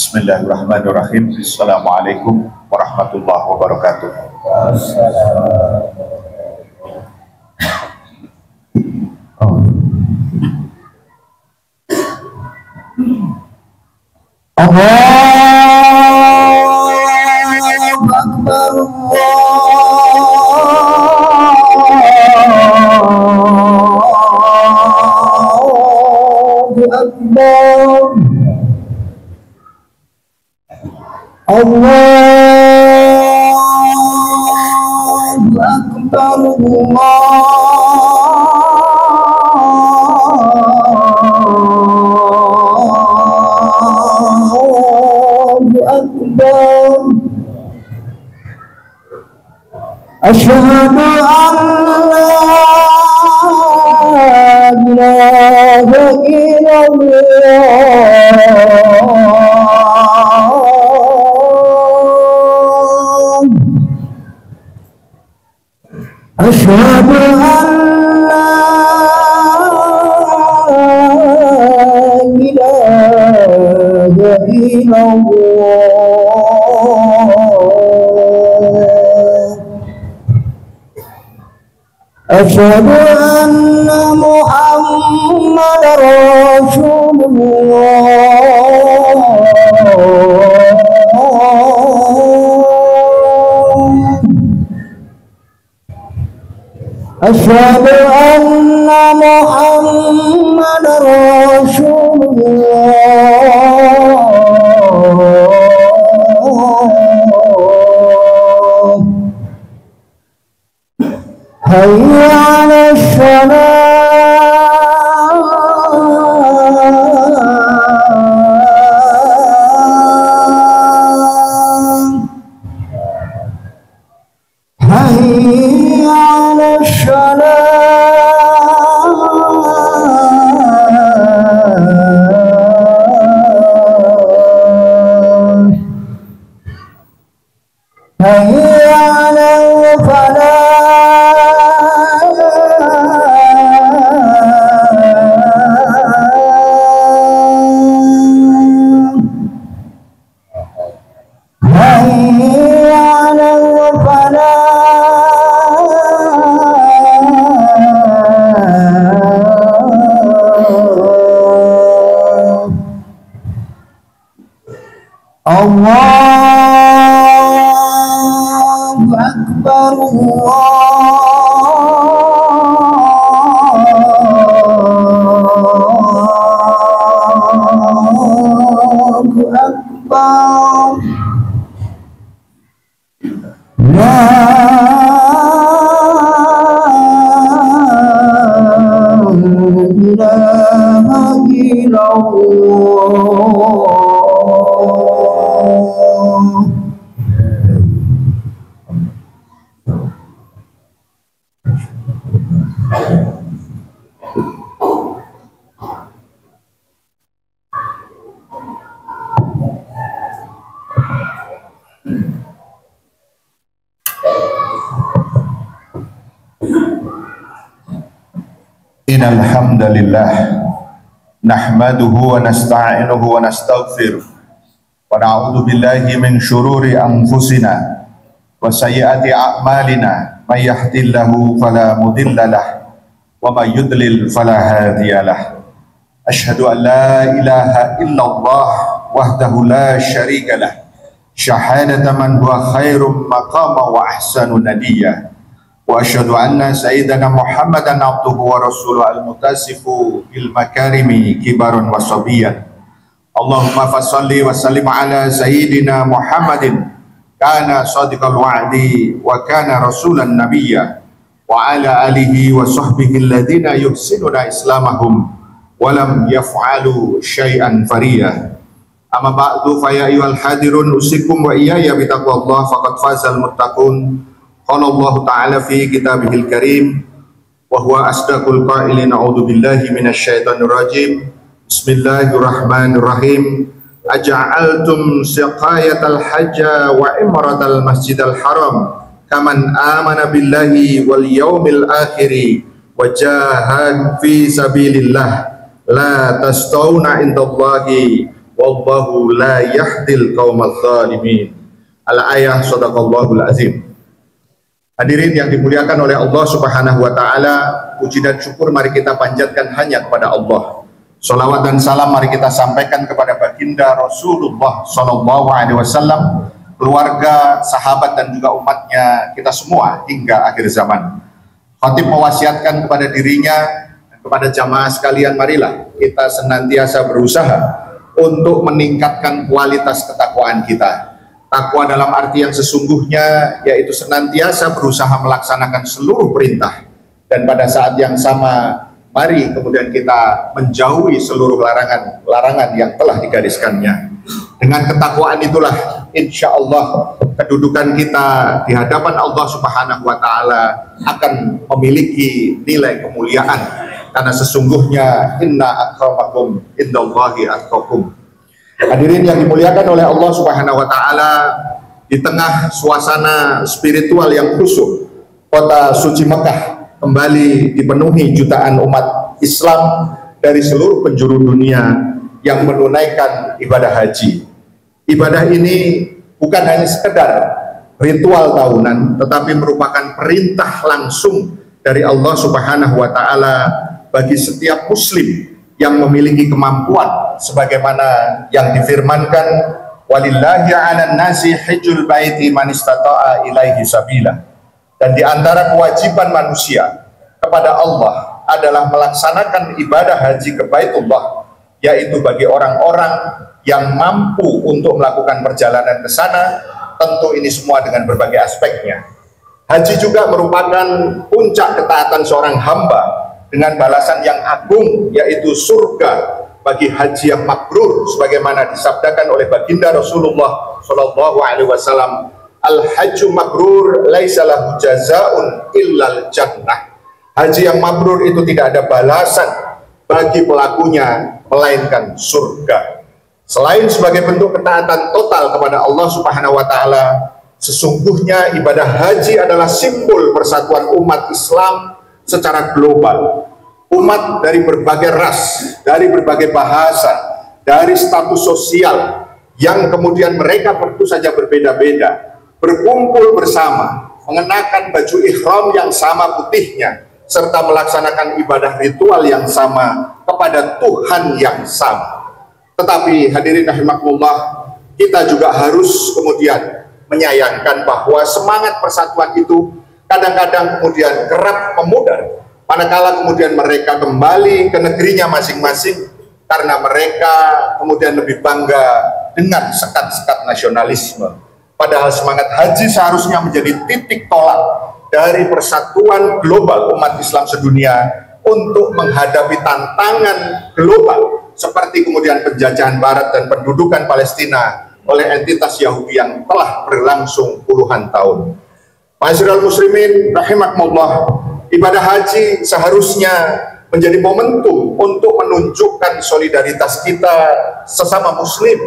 Bismillahirrahmanirrahim. Assalamualaikum warahmatullahi wabarakatuh. Allahu Akbar, Allahu Akbar, Allahu Akbar, Allahu Akbar. Asyhadu an la ilaha illallah. Asyhadu an la ilaha illallah. Asyhadu anna Muhammadar Rasulullah. Asyhadu anna Muhammadar Rasulullah. Hayya 'alas salah, hayya 'alas salah, hayya 'alal falah. Allahu Akbar, Allahu Akbar. La ilaha illallah. Innal hamdalillah nahmaduhu wa nasta'inuhu wa nastaghfiruh wa na'udzu billahi min shururi anfusina wa sayyiati a'malina may yahdihillahu fala mudhillalah wa may yudlil fala hadiyalah. Asyhadu an la ilaha illallah wahdahu la syarikalah syahadatan man huwa khairum maqama wa ahsanu nadiyya. Wa asyhadu anna sayyidana Muhammadan abduhu wa rasuluhu al-muttasifu bil makarimi kibaran wa sabiyan. Allahumma fassalli wa sallim ala sayyidina Muhammadin kana shadiqal wa'di wa kana rasulan nabiyya wa ala alihi wa sahbihi alladhina yuhsinuna islamahum wa lam yaf'alu syai'an fariyah. Amma ba'du fa ya ayyuhal hadirun usikum wa iyaya bi taqwallah faqad fazal muttaqun. Qala Allah Ta'ala fi kitabihil karim wa huwa asdaqul qailin a'udzu billahi minasyaitonir rajim. Bismillahirrahmanirrahim. Aja'altum siqayatal hajja wa imratal masjidal haram kaman amana billahi wal yaumil akhiri wa jahad fi sabilillah la tastawna indallahi wallahu la yahdil qaumal zalimin. Al-ayah, sadaqallahul azim. Hadirin yang dimuliakan oleh Allah Subhanahu wa taala, puji dan syukur mari kita panjatkan hanya kepada Allah. Salawat dan salam mari kita sampaikan kepada baginda Rasulullah sallallahu alaihi wasallam, keluarga, sahabat dan juga umatnya kita semua hingga akhir zaman. Khatib mewasiatkan kepada dirinya dan kepada jamaah sekalian, marilah kita senantiasa berusaha untuk meningkatkan kualitas ketakwaan kita. Takwa dalam arti yang sesungguhnya yaitu senantiasa berusaha melaksanakan seluruh perintah, dan pada saat yang sama mari kemudian kita menjauhi seluruh larangan yang telah digariskannya. Dengan ketakwaan itulah insya Allah kedudukan kita di hadapan Allah Subhanahu wa taala akan memiliki nilai kemuliaan, karena sesungguhnya inna akramakum indallahi atqakum. Hadirin yang dimuliakan oleh Allah Subhanahu wa taala, di tengah suasana spiritual yang khusyuk, kota suci Mekah kembali dipenuhi jutaan umat Islam dari seluruh penjuru dunia yang menunaikan ibadah haji. Ibadah ini bukan hanya sekedar ritual tahunan, tetapi merupakan perintah langsung dari Allah Subhanahu wa taala bagi setiap muslim yang memiliki kemampuan, sebagaimana yang difirmankan, walillahi 'alan nasi hajjul baiti man istata'a ilaihi sabila. Dan di antara kewajiban manusia kepada Allah adalah melaksanakan ibadah haji ke Baitullah, yaitu bagi orang-orang yang mampu untuk melakukan perjalanan ke sana. Tentu ini semua dengan berbagai aspeknya. Haji juga merupakan puncak ketaatan seorang hamba dengan balasan yang agung, yaitu surga bagi haji yang mabrur, sebagaimana disabdakan oleh baginda Rasulullah sallallahu alaihi wasallam, al-hajju mabrur laisa lahu jazaa'un illal jannah. Haji yang mabrur itu tidak ada balasan bagi pelakunya melainkan surga. Selain sebagai bentuk ketaatan total kepada Allah Subhanahu wa taala, sesungguhnya ibadah haji adalah simbol persatuan umat Islam secara global. Umat dari berbagai ras, dari berbagai bahasa, dari status sosial, yang kemudian mereka tentu saja berbeda-beda, berkumpul bersama, mengenakan baju ihram yang sama putihnya, serta melaksanakan ibadah ritual yang sama kepada Tuhan yang sama. Tetapi hadirin rahimakumullah, kita juga harus kemudian menyayangkan bahwa semangat persatuan itu kadang-kadang kemudian kerap memudar manakala kemudian mereka kembali ke negerinya masing-masing, karena mereka kemudian lebih bangga dengan sekat-sekat nasionalisme. Padahal semangat haji seharusnya menjadi titik tolak dari persatuan global umat Islam sedunia untuk menghadapi tantangan global seperti kemudian penjajahan Barat dan pendudukan Palestina oleh entitas Yahudi yang telah berlangsung puluhan tahun. Ma'asyiral muslimin rahimakumullah, ibadah haji seharusnya menjadi momentum untuk menunjukkan solidaritas kita sesama muslim,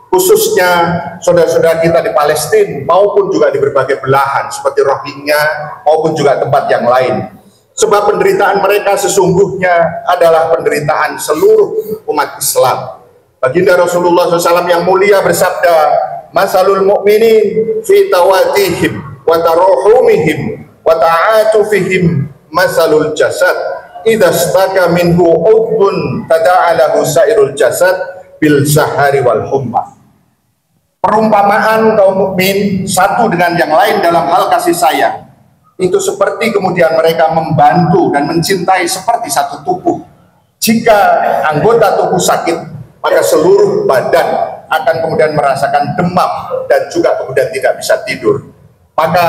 khususnya saudara-saudara kita di Palestina maupun juga di berbagai belahan seperti Rohingya maupun juga tempat yang lain. Sebab penderitaan mereka sesungguhnya adalah penderitaan seluruh umat Islam. Baginda Rasulullah SAW yang mulia bersabda, masalul mu'minin fi tawadihim wa tarohumihim wa ta'atufihim masalul jasad idza staka minhu udhun tada'alahu sairul jasad bil sahari wal humma. Perumpamaan kaum mukmin satu dengan yang lain dalam hal kasih sayang itu seperti kemudian mereka membantu dan mencintai seperti satu tubuh. Jika anggota tubuh sakit, maka seluruh badan akan kemudian merasakan demam dan juga kemudian tidak bisa tidur. Maka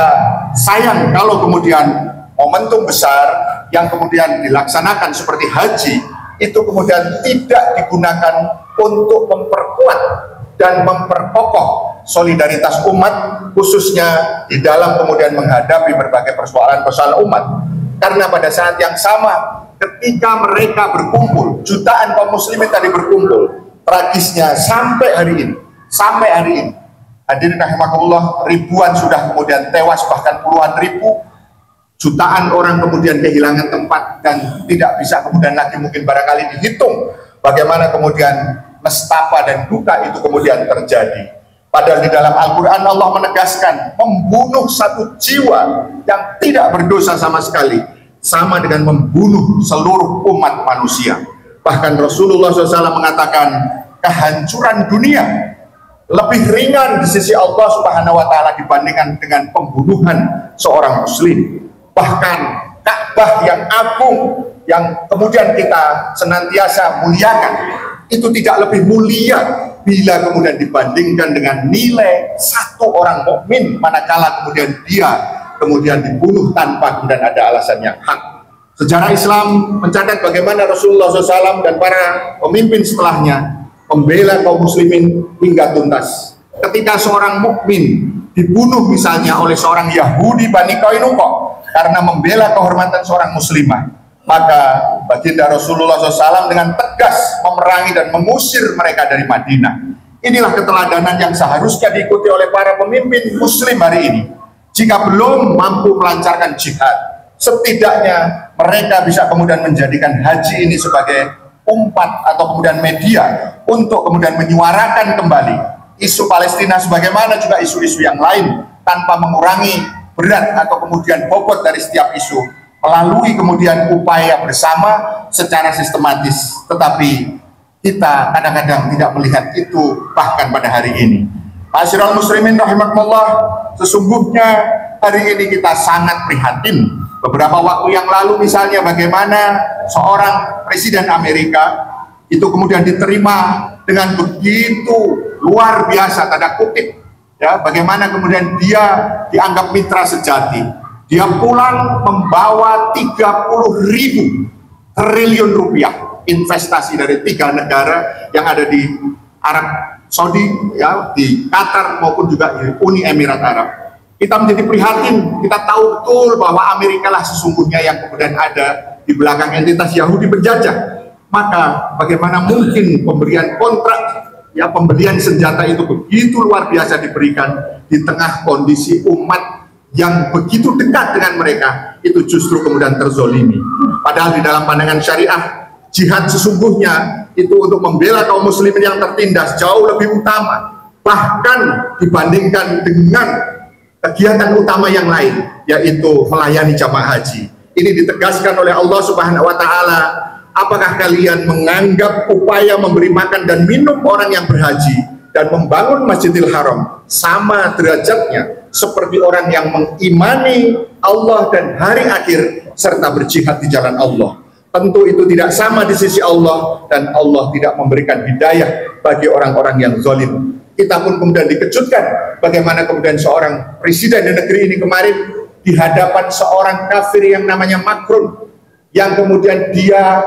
sayang kalau kemudian momentum besar yang kemudian dilaksanakan seperti haji itu kemudian tidak digunakan untuk memperkuat dan memperkokoh solidaritas umat, khususnya di dalam kemudian menghadapi berbagai persoalan-persoalan umat. Karena pada saat yang sama ketika mereka berkumpul, jutaan kaum muslimin tadi berkumpul, tragisnya sampai hari ini hadirin rahimakumullah, ribuan sudah kemudian tewas, bahkan puluhan ribu, jutaan orang kemudian kehilangan tempat dan tidak bisa kemudian lagi mungkin barangkali dihitung bagaimana kemudian nestapa dan duka itu kemudian terjadi. Padahal di dalam Al-Quran Allah menegaskan membunuh satu jiwa yang tidak berdosa sama sekali sama dengan membunuh seluruh umat manusia. Bahkan Rasulullah SAW mengatakan kehancuran dunia lebih ringan di sisi Allah Subhanahu wa Ta'ala dibandingkan dengan pembunuhan seorang muslim. Bahkan Ka'bah yang agung yang kemudian kita senantiasa muliakan itu tidak lebih mulia bila kemudian dibandingkan dengan nilai satu orang mukmin manakala kemudian dia kemudian dibunuh tanpa kemudian ada alasan yang hak. Sejarah Islam mencatat bagaimana Rasulullah SAW dan para pemimpin setelahnya membela kaum muslimin hingga tuntas. Ketika seorang mukmin dibunuh misalnya oleh seorang Yahudi Bani Qainuqa karena membela kehormatan seorang muslimah, maka baginda Rasulullah SAW dengan tegas memerangi dan mengusir mereka dari Madinah. Inilah keteladanan yang seharusnya diikuti oleh para pemimpin muslim hari ini. Jika belum mampu melancarkan jihad, setidaknya mereka bisa kemudian menjadikan haji ini sebagai umpat atau kemudian media untuk kemudian menyuarakan kembali isu Palestina sebagaimana juga isu-isu yang lain tanpa mengurangi berat atau kemudian bobot dari setiap isu, melalui kemudian upaya bersama secara sistematis. Tetapi kita kadang-kadang tidak melihat itu bahkan pada hari ini. Ma'asyiral muslimin rahimakumullah, sesungguhnya hari ini kita sangat prihatin. Beberapa waktu yang lalu misalnya bagaimana seorang presiden Amerika itu kemudian diterima dengan begitu luar biasa tanda kutip, ya, bagaimana kemudian dia dianggap mitra sejati. Dia pulang membawa 30.000 triliun rupiah investasi dari 3 negara yang ada di Arab Saudi, ya, di Qatar maupun juga di Uni Emirat Arab. Kita menjadi prihatin, kita tahu betul bahwa Amerika lah sesungguhnya yang kemudian ada di belakang entitas Yahudi penjajah. Maka bagaimana mungkin pemberian kontrak, ya, pembelian senjata itu begitu luar biasa diberikan di tengah kondisi umat yang begitu dekat dengan mereka itu justru kemudian terzolimi. Padahal di dalam pandangan syariah, jihad sesungguhnya itu untuk membela kaum muslimin yang tertindas jauh lebih utama bahkan dibandingkan dengan kegiatan utama yang lain, yaitu melayani jamaah haji. Ini ditegaskan oleh Allah Subhanahu wa Ta'ala. Apakah kalian menganggap upaya memberi makan dan minum orang yang berhaji dan membangun Masjidil Haram sama derajatnya seperti orang yang mengimani Allah dan hari akhir serta berjihad di jalan Allah? Tentu itu tidak sama di sisi Allah, dan Allah tidak memberikan hidayah bagi orang-orang yang zalim. Kita pun kemudian dikejutkan bagaimana kemudian seorang presiden di negeri ini kemarin di hadapan seorang kafir yang namanya Macron, yang kemudian dia,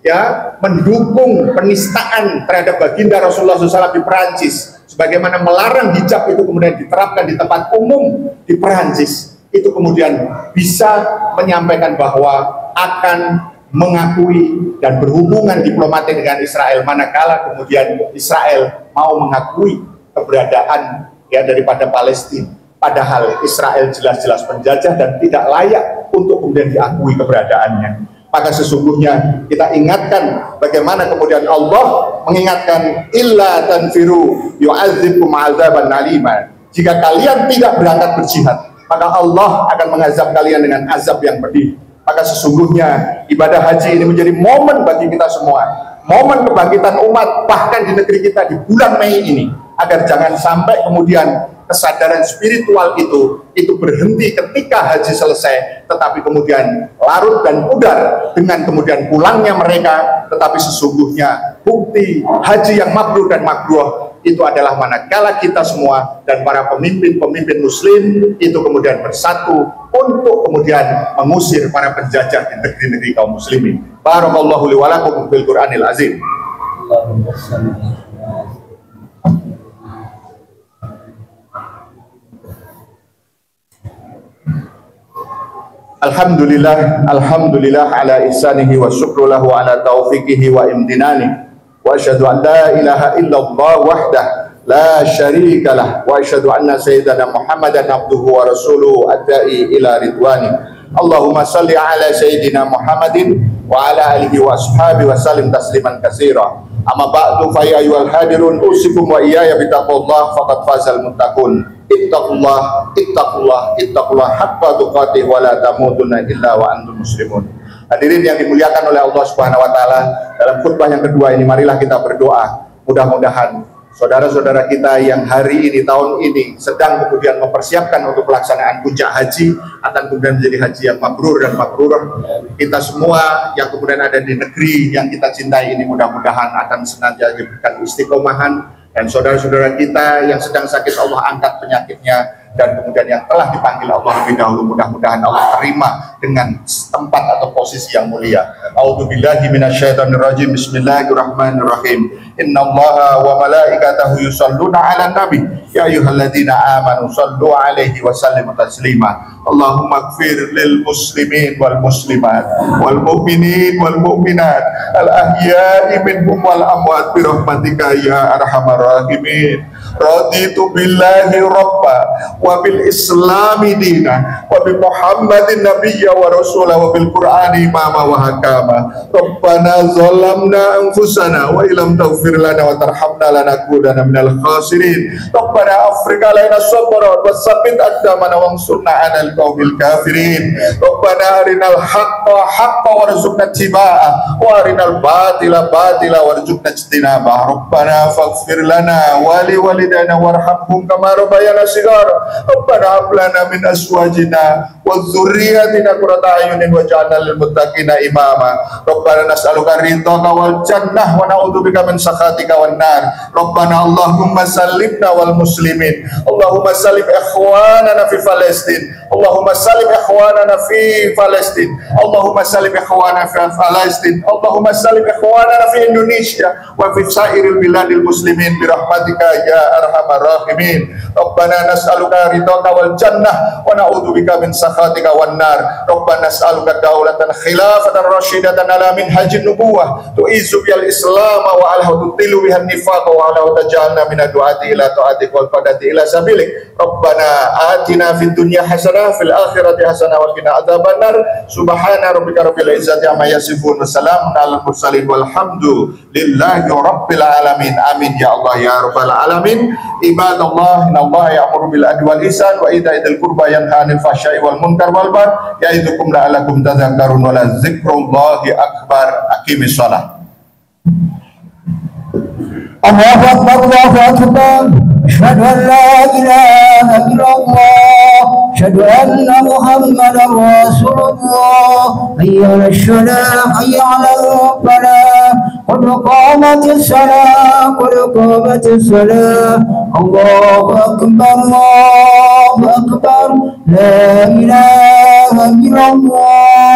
ya, mendukung penistaan terhadap baginda Rasulullah SAW di Perancis, sebagaimana melarang hijab itu kemudian diterapkan di tempat umum di Perancis, itu kemudian bisa menyampaikan bahwa akan mengakui dan berhubungan diplomatik dengan Israel manakala kemudian Israel mau mengakui keberadaan, ya, daripada Palestina. Padahal Israel jelas-jelas penjajah dan tidak layak untuk kemudian diakui keberadaannya. Maka sesungguhnya kita ingatkan bagaimana kemudian Allah mengingatkan illa tanfiru yu'adzikum 'adzaban alima. Jika kalian tidak berangkat berjihad, maka Allah akan mengazab kalian dengan azab yang pedih. Maka sesungguhnya ibadah haji ini menjadi momen bagi kita semua, momen kebangkitan umat bahkan di negeri kita di bulan Mei ini, agar jangan sampai kemudian kesadaran spiritual itu berhenti ketika haji selesai, tetapi kemudian larut dan pudar dengan kemudian pulangnya mereka. Tetapi sesungguhnya bukti haji yang mabrur dan makruh itu adalah manakala kita semua dan para pemimpin-pemimpin muslim itu kemudian bersatu untuk kemudian mengusir para penjajah di negeri-negeri kaum muslimin. Barakallahu li wa lakum fil Qur'anil azim. Alhamdulillah, alhamdulillah ala ihsanihi wa syukru lahu ala taufiqihi wa imtinani. Wa asyhadu an la ilaha illallah wahdah la syarika lah wa asyhadu anna sayyidana Muhammadan abduhu wa rasuluhu ad-da'i ila ridwani. Allahumma salli ala sayyidina Muhammadin wa ala alihi wa ashabihi wa sallim tasliman katsira. Amma ba'du fa ya ayyuhal hadirun usikum wa iyaya bittaqullah faqad fazal muttaqun. Ittaqullah haqqa tuqatih wa la tamutunna illa wa antum muslimun. Hadirin yang dimuliakan oleh Allah Subhanahu wa taala, dalam khutbah yang kedua ini marilah kita berdoa. Mudah-mudahan saudara-saudara kita yang hari ini, tahun ini sedang kemudian mempersiapkan untuk pelaksanaan puncak haji akan kemudian menjadi haji yang mabrur dan mabrurah. Kita semua yang kemudian ada di negeri yang kita cintai ini mudah-mudahan akan senantiasa diberikan istiqomahan, dan saudara-saudara kita yang sedang sakit Allah angkat penyakitnya, dan kemudian yang telah dipanggil Allah lebih dahulu mudah-mudahan Allah terima dengan tempat atau posisi yang mulia. A'udzubillahi minasyaitonirrajim. Bismillahirrahmanirrahim. Innallaha wa malaikatahu yusholluna 'alan nabi ya ayyuhalladzina amanu shallu 'alaihi wa sallimu taslima. Allahumma ighfir lil muslimin wal muslimat wal mu'minin wal mu'minat al ahya'i minhum wal amwat bi rahmatika ya arhamar rahimin. Raditu billahi rabba wa bil islami dina wa bi muhammadin nabiyya wa rasulah wa bil qur'ani imama wa hakama. Rabbana zalamna anfusana wa ilam taghfir lana wa tarhamna lanakunanna minal khasirin. Rabbana afriq alaina sabra wa tsabbit aqdamana wansurna 'alal qaumil kafirin. Rabbana arinal haqqa haqqan warzuqna ittiba'ah wa arinal batila batila warzuqna ijtinabah. Rabbana faghfir lana wa li walidayna warhamhum kama rabbayana shighara. Rabbana hab lana min azwajina wa dzurriyyatina qurrata a'yunin waj'alna lil muttaqina imama. Rabbana nas'aluka ridhaka wal jannah wa na'udzubika min sakhatika wan nar. Rabbana Allahumma sallimna wal muslimin. Allahumma sallim ikhwanana fi Palestin. Allahumma sallim ikhwanana fi Palestin. Allahumma sallim ikhwanana fi Palestin. Allahumma sallim ikhwanana fi Indonesia wa fi sairil biladil muslimin bi rahmatika ya arhamar rahimin. Rabbana nas'aluka ridhaka wal jannah wa na'udzubika min sakhatika wan nar. Rabbana nas'aluka daulatan khilafatan rasyidatan ala minhajin nubuwah tu'izu bil islam wa ala tudillu bihan nifaq wa ala tajalna min du'ati ila ta'atik wal qadati ila sabilik. Rabbana atina fid dunya hasanah fil akhirati hasanah wa qina adzabannar. Subhana rabbika rabbil izzati amma yasifun wa salamun alal mursalin walhamdulillahi rabbil alamin. Amin ya Allah ya rabbal alamin. Ibadallah, innallaha ya'muru bil adli wal ihsan wa ita'i dzil qurba yanha 'anil fahsya'i wal munkar wal baghi ya'idukum la'allakum tadhakkarun wa la dzikrullahi akbar. Aqimis shalah. Allahu Akbar, Allahu Akbar. Asyhadu an la ilaha illallah, asyhadu anna Muhammadar Rasulullah. Hayya 'alas shalah, hayya 'alal falah. Qad qamatis shalah, qad qamatis shalah. Allahu Akbar, Allahu Akbar. La ilaha illallah.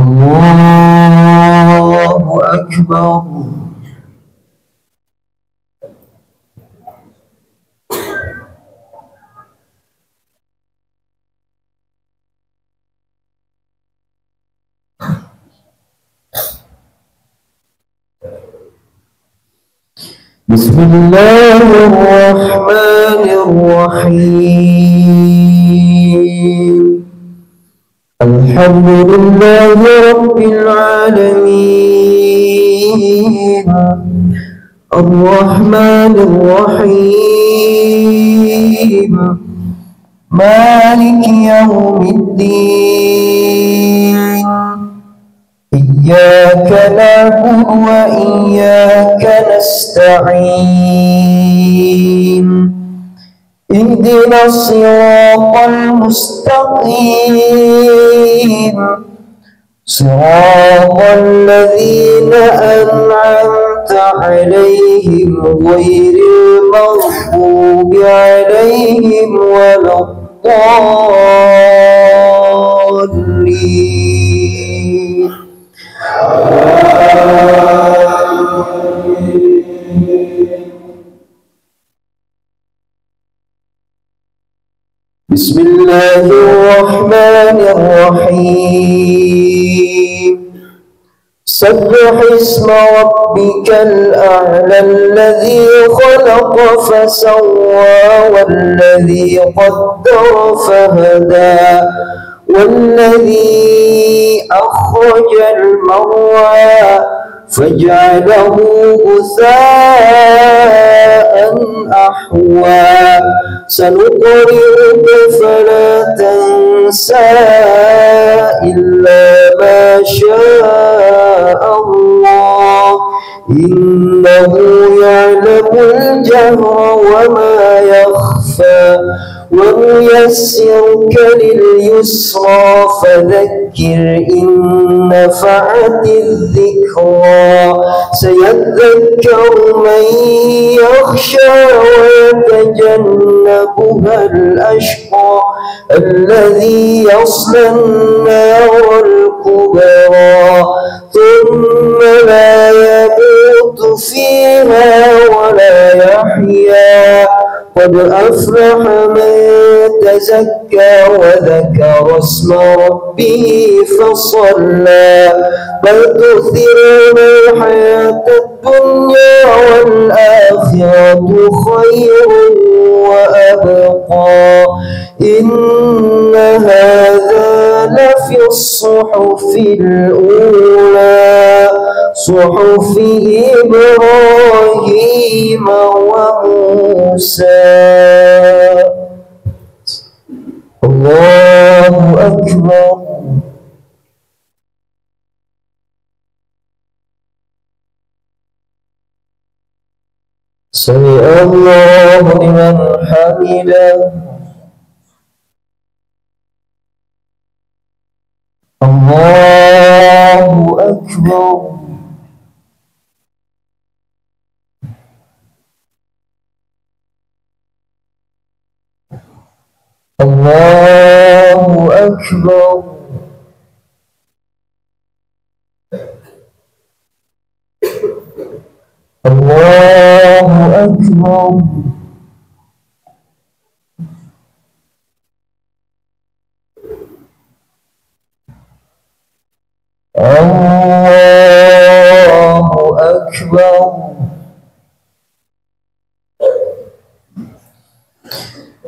Allahu Akbar. Bismillahirrahmanirrahim. Alhamdulillahi rabbil alamin. Ar-Rahmanir Rahim. Maliki yaumiddin. Iyyaka na'budu wa iyyaka nasta'in. Ihdinas siratal mustaqim. Siratal ladzina an'amta 'alaihim ghairil maghdubi 'alaihim waladdallin. Bismillahirrahmanirrahim. سبح اسم ربك الأعلى الذي خلق فسوى والذي قدر فهدى والذي أخرج المرعى فجعله غثاء أحوى سنقرئك فلا تنسى إلا ما شاء الله إنه يعلم الجهر وما يخفى ونيسرك لليسرى فذكر إن نفعت الذكرى سيذكر من يخشى ويتجنبها الأشقى الذي يصلى النار الكبرى ثم لا يموت فيها ولا يحيا قد أفلح من تزكى وذكر اسم ربه فصلى بل تؤثرون الحياة الدنيا والآخرة خير وأبقى إن هذا لفي الصحف الأولى صحف إبراهيم وموسى. الله أكبر. سمع الله لمن حمده. الله أكبر. الله أكبر. الله أكبر. الله أكبر.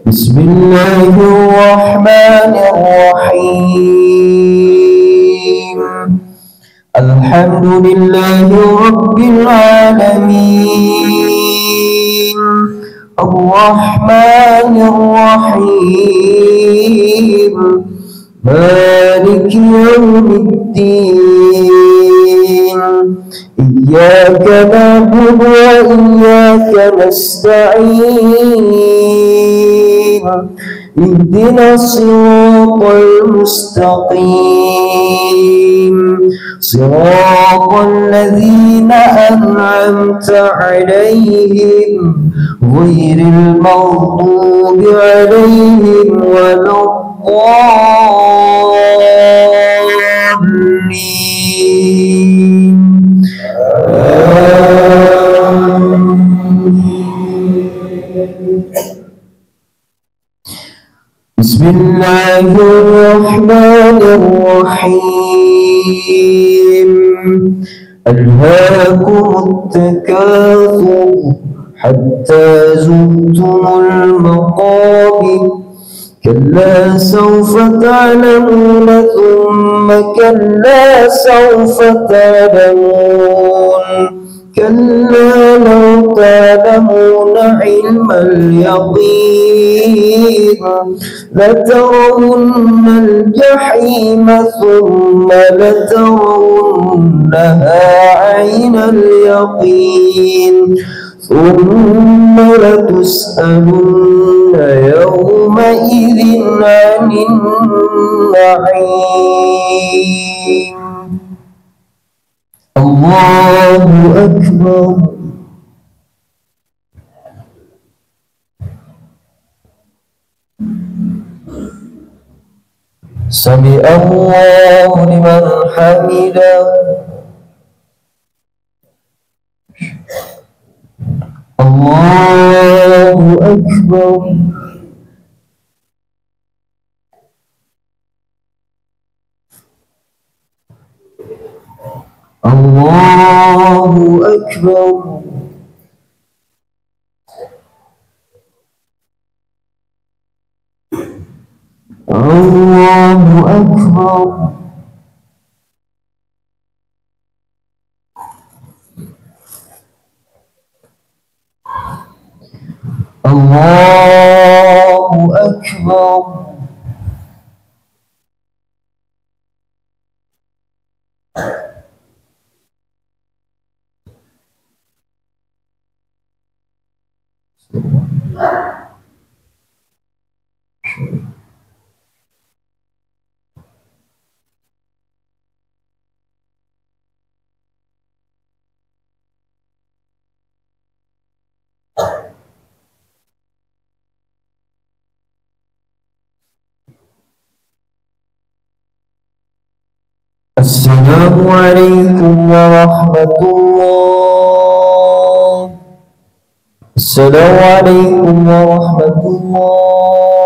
بسم الله الرحمن الرحيم الحمد لله رب العالمين الرحمن الرحيم مالك يوم الدين إياك نعبد وإياك نستعين اهدنا الصراط المستقيم صراط الذين أنعمت عليهم غير المغضوب عليهم ولا الضالين. بسم الله الرحمن الرحيم ألهاكم التكاثر حتى زرتم المقابر كلا سوف تعلمون ثم كلا سوف تعلمون كلا لو تعلمون علم اليقين لترون الجحيم ثم لترونها عين اليقين ثم لتسألن يومئذ عن النعيم. الله أكبر. سمع الله لمن حمده. الله أكبر. الله الله أكبر. الله أكبر. الله أكبر. السلام عليكم ورحمة الله. السلام عليكم ورحمة الله.